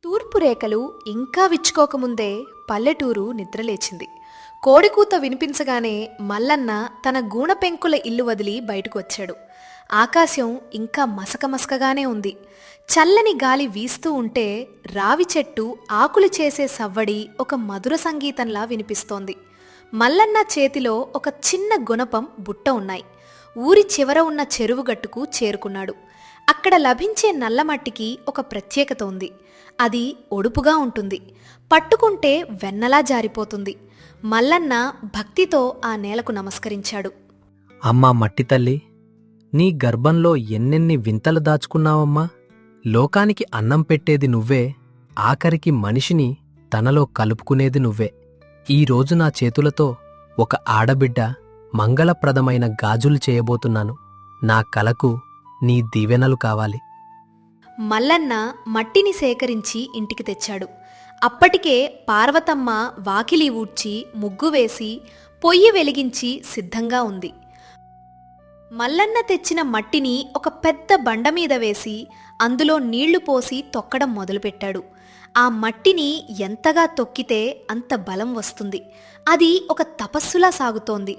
తూర్పు రేఖలు ఇంకా విచ్చుకోకముందే పల్లెటూరు నిద్రలేచింది. కోడికూత వినిపించగానే మల్లన్న తన గూణపెంకుల ఇల్లు వదిలి బయటకు వచ్చాడు. ఆకాశం ఇంకా మసకమసకగానే ఉంది. చల్లని గాలి వీస్తూ ఉంటే రావి చెట్టు ఆకులు చేసే సవ్వడి ఒక మధుర సంగీతంలా వినిపిస్తోంది. మల్లన్న చేతిలో ఒక చిన్న గుణపం బుట్ట ఉన్నాయి. ఊరి చివర ఉన్న చెరువుగట్టుకు చేరుకున్నాడు. అక్కడ లభించే నల్లమట్టికి ఒక ప్రత్యేకత ఉంది. అది ఒడుపుగా ఉంటుంది. పట్టుకుంటే వెన్నలా జారిపోతుంది. మల్లన్న భక్తితో ఆ నేలకు నమస్కరించాడు. అమ్మా మట్టి తల్లి, నీ గర్భంలో ఎన్నెన్ని వింతలు దాచుకున్నావమ్మా. లోకానికి అన్నం పెట్టేది నువ్వే, ఆఖరికి మనిషిని తనలో కలుపుకునేది నువ్వే. ఈరోజు నా చేతులతో ఒక ఆడబిడ్డ మంగళప్రదమైన గాజులు చేయబోతున్నాను. నా కలకు నీ దీవెనలు కావాలి. మల్లన్న మట్టిని సేకరించి ఇంటికి తెచ్చాడు. అప్పటికే పార్వతమ్మ వాకిలి ఊడ్చి ముగ్గు వేసి పొయ్యి వెలిగించి సిద్ధంగా ఉంది. మల్లన్న తెచ్చిన మట్టిని ఒక పెద్ద బండమీద వేసి అందులో నీళ్లు పోసి తొక్కడం మొదలుపెట్టాడు. ఆ మట్టిని ఎంతగా తొక్కితే అంత బలం వస్తుంది. అది ఒక తపస్సులా సాగుతోంది.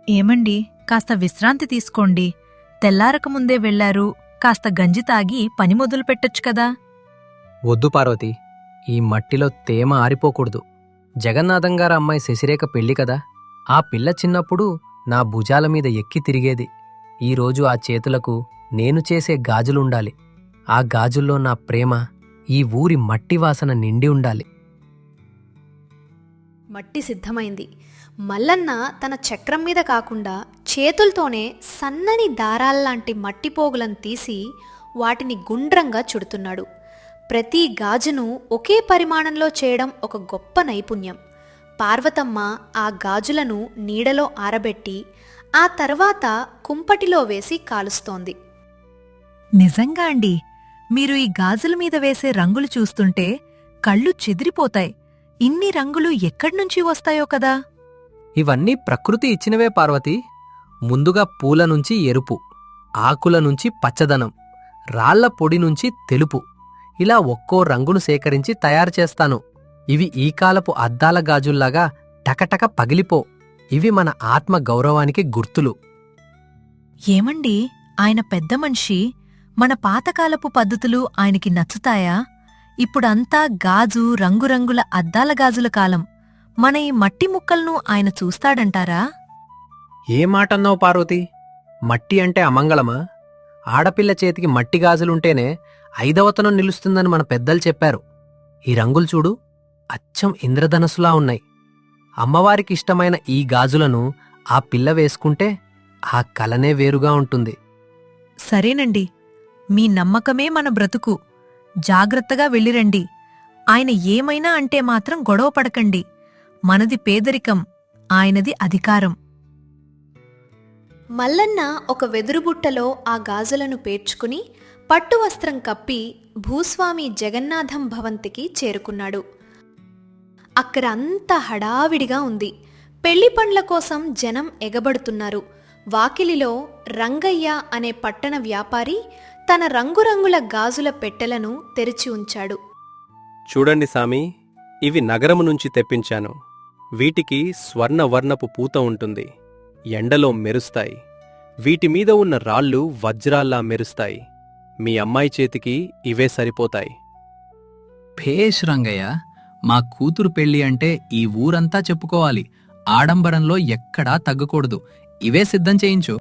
ఏమండి, కాస్త విశ్రాంతి తీసుకోండి. తెల్లారకముందే వెళ్లారు. కాస్త గంజి తాగి పని మొదలు పెట్టొచ్చు కదా. వద్దు పార్వతి, ఈ మట్టిలో తేమ ఆరిపోకూడదు. జగన్నాథంగారు అమ్మాయి శశిరేఖ పెళ్లి కదా. ఆ పిల్ల చిన్నప్పుడు నా భుజాల మీద ఎక్కి తిరిగేది. ఈరోజు ఆ చేతులకు నేను చేసే గాజులుండాలి. ఆ గాజుల్లో నా ప్రేమ, ఈ ఊరి మట్టి వాసన నిండి ఉండాలి. మట్టి సిద్ధమైంది. మల్లన్న తన చక్రం మీద కాకుండా చేతులతోనే సన్నని దారాల్లాంటి మట్టి పోగులను తీసి వాటిని గుండ్రంగా చుడుతున్నాడు. ప్రతి గాజును ఒకే పరిమాణంలో చేయడం ఒక గొప్ప నైపుణ్యం. పార్వతమ్మ ఆ గాజులను నీడలో ఆరబెట్టి ఆ తర్వాత కుంపటిలో వేసి కాలుస్తోంది. నిజంగా అండి, మీరు ఈ గాజుల మీద వేసే రంగులు చూస్తుంటే కళ్ళు చెదిరిపోతాయి. ఇన్ని రంగులు ఎక్కడ్నుంచి వస్తాయో కదా. ఇవన్నీ ప్రకృతి ఇచ్చినవే పార్వతి. ముందుగా పూల నుంచి ఎరుపు, ఆకుల నుంచి పచ్చదనం, రాళ్ల పొడి నుంచి తెలుపు, ఇలా ఒక్కో రంగును సేకరించి తయారు చేస్తాను. ఇవి ఈ కాలపు అద్దాల గాజుల్లాగా టకటక పగిలిపో. ఇవి మన ఆత్మ గౌరవానికి గుర్తులు. ఏమండి, ఆయన పెద్ద మనిషి. మన పాతకాలపు పద్ధతులు ఆయనకి నచ్చుతాయా? ఇప్పుడంతా గాజు, రంగురంగుల అద్దాల గాజుల కాలం. మన ఈ మట్టి ముక్కలను ఆయన చూస్తాడంటారా? ఏ మాటన్నావు పార్వతి? మట్టి అంటే అమంగళమా? ఆడపిల్ల చేతికి మట్టి గాజులుంటేనే ఐదవతనం నిలుస్తుందని మన పెద్దలు చెప్పారు. ఈ రంగులు చూడు, అచ్చం ఇంద్రధనస్సులా ఉన్నాయి. అమ్మవారికి ఇష్టమైన ఈ గాజులను ఆ పిల్ల వేసుకుంటే ఆ కలనే వేరుగా ఉంటుంది. సరేనండి, మీ నమ్మకమే మన బ్రతుకు. జాగ్రత్తగా వెళ్ళిరండి. ఆయన ఏమైనా అంటే మాత్రం గొడవ పడకండి. మనది పేదరికం, ఆయనది అధికారం. మల్లన్న ఒక వెదురుబుట్టలో ఆ గాజులను పేర్చుకుని పట్టు వస్త్రం కప్పి భూస్వామి జగన్నాథం భవంతికి చేరుకున్నాడు. అక్కడ అంతా హడావిడిగా ఉంది. పెళ్లి పండ్ల కోసం జనం ఎగబడుతున్నారు. వాకిలిలో రంగయ్య అనే పట్టణ వ్యాపారి తన రంగురంగుల గాజుల పెట్టెలను తెరిచి ఉంచాడు. చూడండి సామి, ఇవి నగరము నుంచి తెప్పించాను. వీటికి స్వర్ణవర్ణపు పూత ఉంటుంది. ఎండలో మెరుస్తాయి. వీటిమీద ఉన్న రాళ్ళు వజ్రాల్లా మెరుస్తాయి. మీ అమ్మాయి చేతికి ఇవే సరిపోతాయి. భేష్ రంగయ్య, మా కూతురు పెళ్లి అంటే ఈ ఊరంతా చెప్పుకోవాలి. ఆడంబరంలో ఎక్కడా తగ్గకూడదు. ఇవే సిద్ధం చేయించు.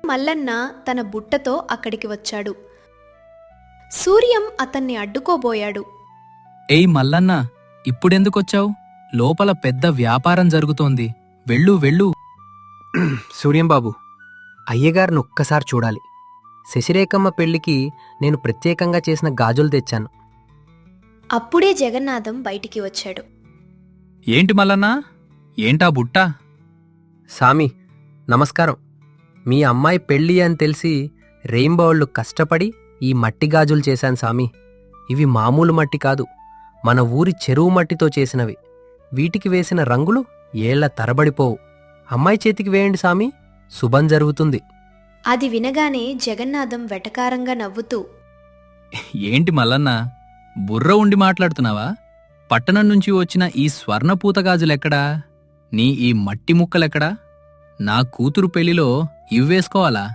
మల్లన్న తన బుట్టతో అక్కడికి వచ్చాడు. సూర్యం అతన్ని అడ్డుకోబోయాడు. ఏయ్ మల్లన్న, ఇప్పుడెందుకొచ్చావు? లోపల పెద్ద వ్యాపారం జరుగుతోంది. వెళ్ళు వెళ్ళు. సూర్యంబాబు, అయ్యగారిని ఒక్కసారి చూడాలి. శశిరేఖమ్మ పెళ్లికి నేను ప్రత్యేకంగా చేసిన గాజులు తెచ్చాను. అప్పుడే జగన్నాథం బయటికి వచ్చాడు. ఏంటి మల్లన్నా, ఏంటా బుట్ట? సామి నమస్కారం. మీ అమ్మాయి పెళ్ళి అని తెలిసి రెయింబోళ్ళు కష్టపడి ఈ మట్టి గాజులు చేశాను సామి. ఇవి మామూలు మట్టి కాదు, మన ఊరి చెరువు మట్టితో చేసినవి. వీటికి వేసిన రంగులు ఏళ్ల తరబడిపోవు. అమ్మాయి చేతికి వేయండి సామి, శుభం జరుగుతుంది. అది వినగానే జగన్నాథం వెటకారంగా నవ్వుతూ, ఏంటి మల్లన్న, బుర్ర ఉండి మాట్లాడుతున్నావా? పట్టణం నుంచి వచ్చిన ఈ స్వర్ణపూత గాజులెక్కడా? నీ ఈ మట్టి ముక్కలెక్కడా? నా కూతురు పెళ్లిలో ఇవ్వేసుకోవాలా?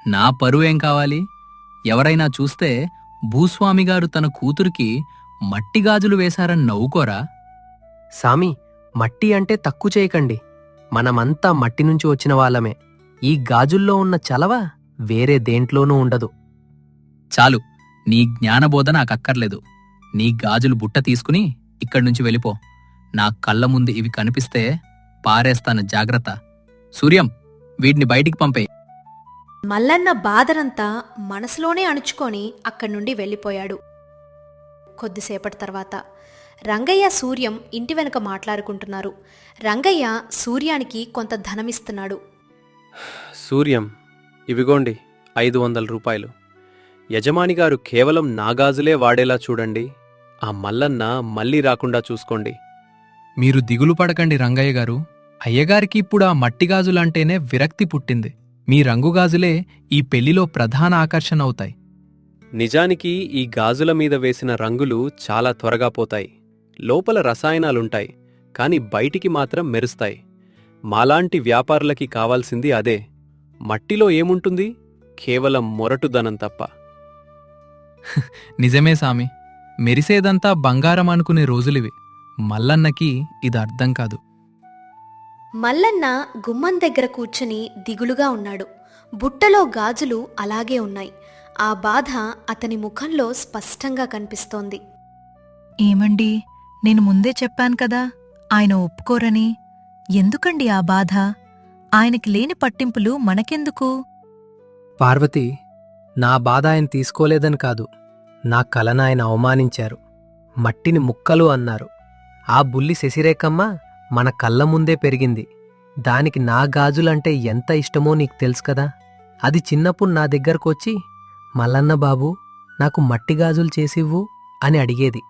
నా పరువేం కావాలి? ఎవరైనా చూస్తే భూస్వామిగారు తన కూతురికి మట్టి గాజులు వేశారని నవ్వుకోరా? సామి, మట్టి అంటే తక్కువ చేయకండి. మనమంతా మట్టి నుంచి వచ్చిన వాళ్ళమే. ఈ గాజుల్లో ఉన్న చలవ వేరే దేంట్లోనూ ఉండదు. చాలు, నీ జ్ఞానబోధ నాకక్కర్లేదు. నీ గాజులు బుట్ట తీసుకుని ఇక్కడ్నుంచి వెళ్ళిపో. నా కళ్ళ ముందు ఇవి కనిపిస్తే పారేస్తాను, జాగ్రత్త. సూర్యం, వీటిని బయటికి పంపే. మల్లన్న బాధనంతా మనసులోనే అణుచుకొని అక్కడి నుండి వెళ్ళిపోయాడు. కొద్దిసేపటి తర్వాత రంగయ్య సూర్యం ఇంటి వెనుక మాట్లాడుకుంటున్నారు. రంగయ్య సూర్యానికి కొంత ధనమిస్తున్నాడు. సూర్యం, ఇవిగోండి 500 రూపాయలు. యజమానిగారు కేవలం నా గాజులే వాడేలా చూడండి. ఆ మల్లన్న మళ్ళీ రాకుండా చూసుకోండి. మీరు దిగులు పడకండి రంగయ్య గారు. అయ్యగారికి ఇప్పుడు ఆ మట్టి గాజులంటేనే విరక్తి పుట్టింది. మీ రంగుగాజులే ఈ పెళ్లిలో ప్రధాన ఆకర్షణ అవుతాయి. నిజానికి ఈ గాజుల మీద వేసిన రంగులు చాలా త్వరగా పోతాయి. లోపల రసాయనాలుంటాయి, కాని బయటికి మాత్రం మెరుస్తాయి. మాలాంటి వ్యాపారులకి కావాల్సింది అదే. మట్టిలో ఏముంటుంది? కేవలం మొరటుదనం తప్ప. నిజమే సామి, మెరిసేదంతా బంగారం అనుకునే రోజులివి. మల్లన్నకి ఇది అర్థం కాదు. మల్లన్న గుమ్మం దగ్గర కూర్చుని దిగులుగా ఉన్నాడు. బుట్టలో గాజులు అలాగే ఉన్నాయి. ఆ బాధ అతని ముఖంలో స్పష్టంగా కనిపిస్తోంది. ఏమండి, నేను ముందే చెప్పాను కదా ఆయన ఒప్పుకోరని. ఎందుకండి ఆ బాధ? ఆయనకి లేని పట్టింపులు మనకెందుకు? పార్వతి, నా బాధ ఆయన తీసుకోలేదని కాదు. నా కలనాయన అవమానించారు. మట్టిని ముక్కలు అన్నారు. ఆ బుల్లి శశిరేఖమ్మ మన కళ్ళ ముందే పెరిగింది. దానికి నా గాజులంటే ఎంత ఇష్టమో నీకు తెలుసు కదా. అది చిన్నప్పుడు నా దగ్గరకొచ్చి, మల్లన్న బాబూ, నాకు మట్టి గాజులు చేసివ్వు అని అడిగేది.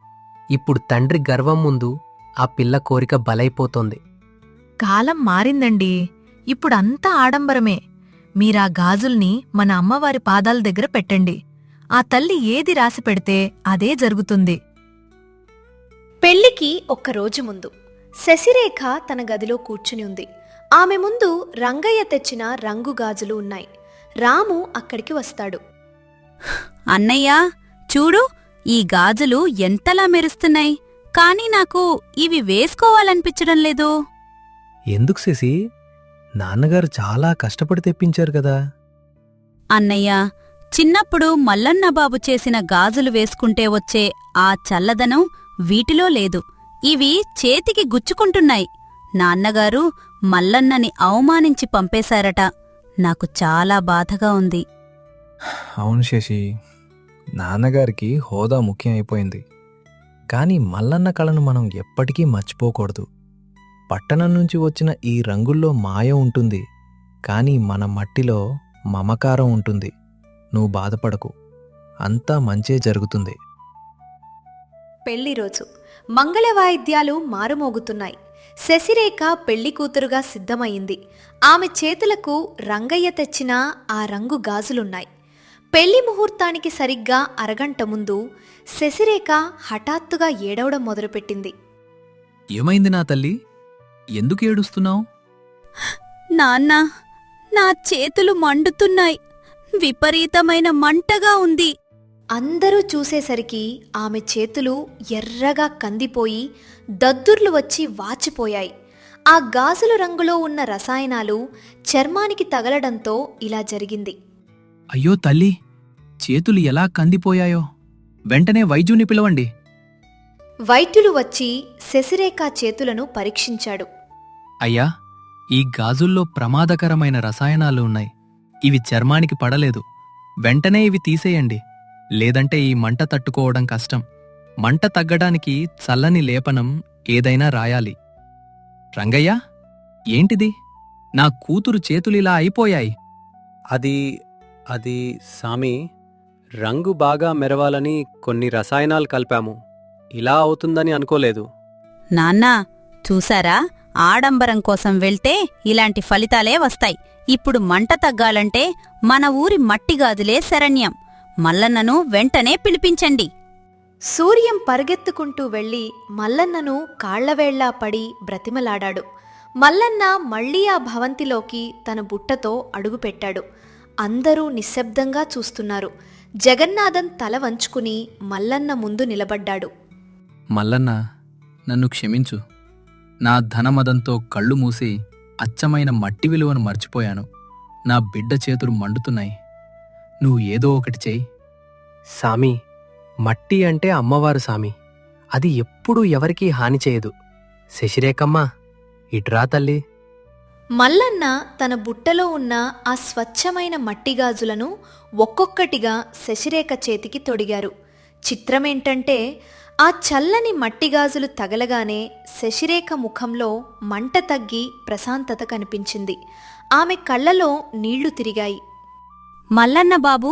ఇప్పుడు తండ్రి గర్వం ముందు ఆ పిల్ల కోరిక బలైపోతోంది. కాలం మారిందండి. ఇప్పుడంతా ఆడంబరమే. మీరా గాజుల్ని మన అమ్మవారి పాదాల దగ్గర పెట్టండి. ఆ తల్లి ఏది రాసి పెడితే అదే జరుగుతుంది. పెళ్లికి ఒక్కరోజు ముందు శశిరేఖ తన గదిలో కూర్చుని ఉంది. ఆమె ముందు రంగయ్య తెచ్చిన రంగు గాజులు ఉన్నాయి. రాము అక్కడికి వస్తాడు. అన్నయ్యా, చూడు, ఈ గాజులు ఎంతలా మెరుస్తున్నాయి. కాని నాకు ఇవి వేసుకోవాలనిపించడం లేదు. ఎందుకు శశి? నాన్నగారు చాలా కష్టపడి తెప్పించారు కదా. అన్నయ్యా, చిన్నప్పుడు మల్లన్నబాబు చేసిన గాజులు వేసుకుంటే వచ్చే ఆ చల్లదనం వీటిలో లేదు. ఇవి చేతికి గుచ్చుకుంటున్నాయి. నాన్నగారు మల్లన్నని అవమానించి పంపేశారట. నాకు చాలా బాధగా ఉంది. అవును శశి, నాన్నగారికి హోదా ముఖ్యం అయిపోయింది. కానీ మల్లన్న కళను మనం ఎప్పటికీ మర్చిపోకూడదు. పట్టణం నుంచి వచ్చిన ఈ రంగుల్లో మాయ ఉంటుంది, కానీ మన మట్టిలో మమకారం ఉంటుంది. నువ్వు బాధపడకు, అంతా మంచే జరుగుతుంది. పెళ్లి రోజు మంగళ వాయిద్యాలు మారుమోగుతున్నాయి. శశిరేఖ పెళ్లి కూతురుగా సిద్ధమయ్యింది. ఆమె చేతులకు రంగయ్య తెచ్చిన ఆ రంగు గాజులున్నాయి. పెళ్లి ముహూర్తానికి సరిగ్గా అరగంట ముందు శశిరేఖ హఠాత్తుగా ఏడవడం మొదలుపెట్టింది. ఏమైంది నా తల్లి? ఎందుకు ఏడుస్తున్నావు? నాన్నా, నా చేతులు మండుతున్నాయి. విపరీతమైన మంటగా ఉంది. అందరూ చూసేసరికి ఆమె చేతులు ఎర్రగా కందిపోయి దద్దుర్లు వచ్చి వాచిపోయాయి. ఆ గాజుల రంగులో ఉన్న రసాయనాలు చర్మానికి తగలడంతో ఇలా జరిగింది. అయ్యో తల్లి, చేతులు ఎలా కందిపోయాయో! వెంటనే వైద్యుని పిలవండి. వైద్యులు వచ్చి శశిరేఖ చేతులను పరీక్షించాడు. అయ్యా, ఈ గాజుల్లో ప్రమాదకరమైన రసాయనాలు ఉన్నాయి. ఇవి చర్మానికి పడలేదు. వెంటనే ఇవి తీసేయండి, లేదంటే ఈ మంట తట్టుకోవడం కష్టం. మంట తగ్గడానికి చల్లని లేపనం ఏదైనా రాయాలి. రంగయ్య, ఏంటిది? నా కూతురు చేతులిలా అయిపోయాయి. అది సామి, రంగు బాగా మెరవాలని కొన్ని రసాయనాలు కలిపాము. ఇలా అవుతుందని అనుకోలేదు. నాన్నా, చూసారా, ఆడంబరం కోసం వెళ్తే ఇలాంటి ఫలితాలే వస్తాయి. ఇప్పుడు మంట తగ్గాలంటే మన ఊరి మట్టి గాజులే శరణ్యం. మల్లన్నను వెంటనే పిలిపించండి. సూర్యం పరుగెత్తుకుంటూ వెళ్లి మల్లన్నను కాళ్లవేళ్లా పడి బ్రతిమలాడాడు. మల్లన్న మళ్లీ ఆ భవంతిలోకి తన బుట్టతో అడుగుపెట్టాడు. అందరూ నిశ్శబ్దంగా చూస్తున్నారు. జగన్నాథం తల వంచుకుని మల్లన్న ముందు నిలబడ్డాడు. మల్లన్న, నన్ను క్షమించు. నా ధనమదంతో కళ్ళు మూసి అచ్చమైన మట్టి విలువను మర్చిపోయాను. నా బిడ్డ చేతులు మండుతున్నాయి. నువ్వు ఏదో ఒకటి చెయ్యి. సామి, మట్టి అంటే అమ్మవారు సామి. అది ఎప్పుడూ ఎవరికీ హాని చేయదు. శశిరేఖమ్మా, ఇట్రా తల్లి. మల్లన్న తన బుట్టలో ఉన్న ఆ స్వచ్ఛమైన మట్టిగాజులను ఒక్కొక్కటిగా శశిరేఖ చేతికి తొడిగారు. చిత్రమేంటంటే ఆ చల్లని మట్టిగాజులు తగలగానే శశిరేఖ ముఖంలో మంట తగ్గి ప్రశాంతత కనిపించింది. ఆమె కళ్ళలో నీళ్లు తిరిగాయి. మల్లన్న బాబు,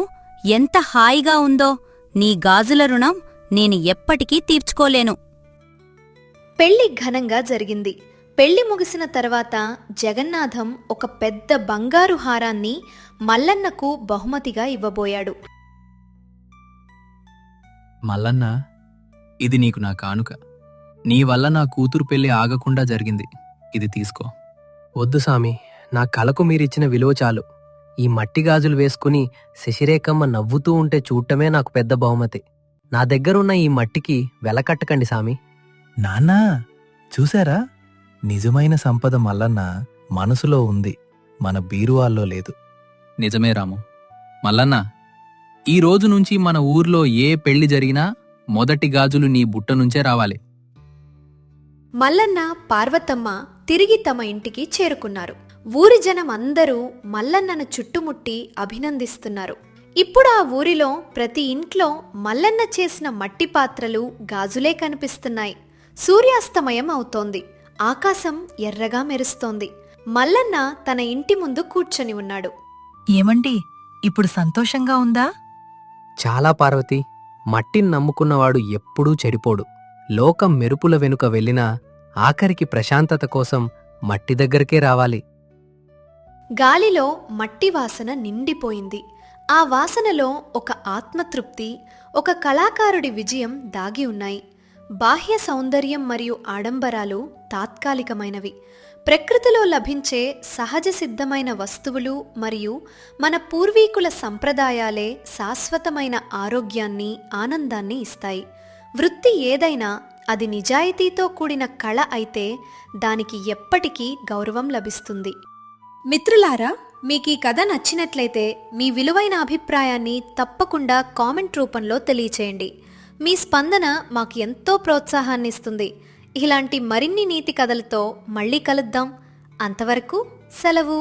ఎంత హాయిగా ఉందో! నీ గాజుల రుణం నేను ఎప్పటికీ తీర్చుకోలేను. పెళ్లి ఘనంగా జరిగింది. పెళ్లి ముగిసిన తర్వాత జగన్నాథం ఒక పెద్ద బంగారు హారాన్ని మల్లన్నకు బహుమతిగా ఇవ్వబోయాడు. మల్లన్న, ఇది నీకు నా కానుక. నీ వల్ల నా కూతురు పెళ్లి ఆగకుండా జరిగింది. ఇది తీసుకో. వద్దు సామి, నా కలకు మీరిచ్చిన విలువ చాలు. ఈ మట్టి గాజులు వేసుకుని శశిరేఖమ్మ నవ్వుతూ ఉంటే చూడటమే నాకు పెద్ద బహుమతి. నా దగ్గరున్న ఈ మట్టికి వెలకట్టకండి సామి. నాన్నా, చూసారా? నిజమైన సంపద మల్లన్న మనసులో ఉంది, మన బీరువాల్లో లేదు. నిజమే రాము. మల్లన్న, ఈ రోజు నుంచి మన ఊర్లో ఏ పెళ్లి జరిగినా మొదటి గాజులు నీ బుట్ట నుంచే రావాలి. మల్లన్న, పార్వతమ్మ తిరిగి తమ ఇంటికి చేరుకున్నారు. ఊరి జనం అందరూ మల్లన్నను చుట్టుముట్టి అభినందిస్తున్నారు. ఇప్పుడు ఆ ఊరిలో ప్రతి ఇంట్లో మల్లన్న చేసిన మట్టి పాత్రలు, గాజులే కనిపిస్తున్నాయి. సూర్యాస్తమయం అవుతోంది. ఆకాశం ఎర్రగా మెరుస్తోంది. మల్లన్న తన ఇంటి ముందు కూర్చొని ఉన్నాడు. ఏమండి, ఇప్పుడు సంతోషంగా ఉందా? చాలా పార్వతి. మట్టిని నమ్ముకున్నవాడు ఎప్పుడూ చెడిపోడు. లోకం మెరుపుల వెనుక వెళ్ళినా ఆఖరికి ప్రశాంతత కోసం మట్టి దగ్గరకే రావాలి. గాలిలో మట్టి వాసన నిండిపోయింది. ఆ వాసనలో ఒక ఆత్మతృప్తి, ఒక కళాకారుడి విజయం దాగి ఉన్నాయి. బాహ్య సౌందర్యం మరియు ఆడంబరాలు తాత్కాలికమైనవి. ప్రకృతిలో లభించే సహజ సిద్ధమైన వస్తువులు మరియు మన పూర్వీకుల సంప్రదాయాలే శాశ్వతమైన ఆరోగ్యాన్ని, ఆనందాన్ని ఇస్తాయి. వృత్తి ఏదైనా అది నిజాయితీతో కూడిన కళ అయితే దానికి ఎప్పటికీ గౌరవం లభిస్తుంది. మిత్రులారా, మీకు ఈ కథ నచ్చినట్లయితే మీ విలువైన అభిప్రాయాన్ని తప్పకుండా కామెంట్ రూపంలో తెలియచేయండి. మీ స్పందన మాకు ఎంతో ప్రోత్సాహాన్ని ఇస్తుంది. ఇలాంటి మరిన్ని నీతి కథలతో మళ్ళీ కలుద్దాం. అంతవరకు సెలవు.